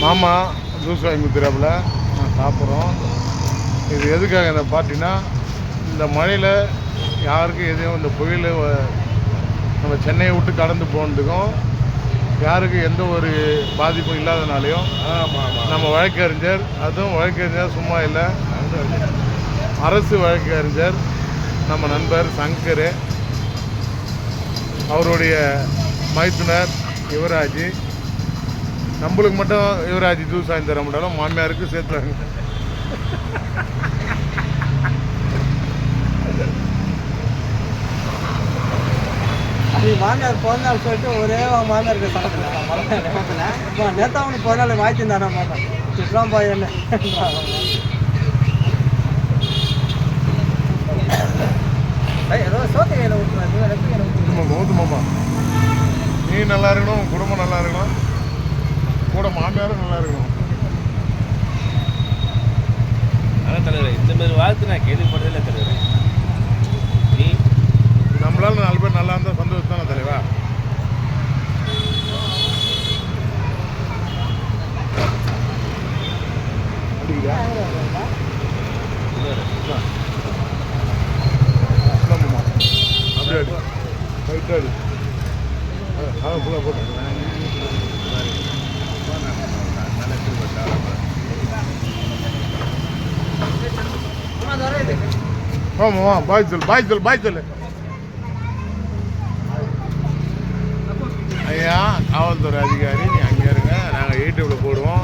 மாமா ஜூஸ் வாங்கி கொடுத்துறாப்புல நான் சாப்பிட்றோம். இது எதுக்காக இந்த பார்ட்டினா, இந்த மழையில் யாருக்கும் எதையும் இந்த புயல் நம்ம சென்னையை விட்டு கடந்து போனதுக்கும் யாருக்கும் எந்த ஒரு பாதிப்பும் இல்லாதனாலையும் நம்ம வழக்கறிஞர், அதுவும் வழக்கறிஞர் சும்மா இல்லை, அரசு வழக்கறிஞர் நம்ம நண்பர் சங்கர், அவருடைய மைத்துனர் யுவராஜ், நம்மளுக்கு மட்டும் யுவராஜ் ஜூஸ் வாங்கி தர மாட்டாலும் மாமியாருக்கு சேர்த்துறாங்க. மாமியார் பிறந்தநாள் சொல்லிட்டு ஒரே மாமியாருக்கு சடத்துல நேற்று அவனுக்கு பிறந்தநாள் வாய்ச்சி தானே மாட்டேன் இப்பெல்லாம் போய் என்ன ஏதோ சோத்து கையில் ஊற்றுமாம்மா. நீ நல்லா இருக்கணும், குடும்பம் நல்லா இருக்கணும், கூட மாமியாரும் நல்லா இருக்கணும். அதான் தலைவர், இந்த மாதிரி வாழ்த்து நான் கேள்விப்பட்டதில்லை தலைவர். நீ நம்மளால 4 பேர் நல்லா இருந்தால் சந்தோஷம் தானே தலைவா. அப்படியா அப்படியே அடி ரைட்டாக அடி. ஃபுல்லாக போட்டு ஆமாம். பாய் சொல்லு. ஐயா காவல்துறை அதிகாரி, நீ அங்கே இருங்க, நாங்கள் யூடியூப்பில் போடுவோம்.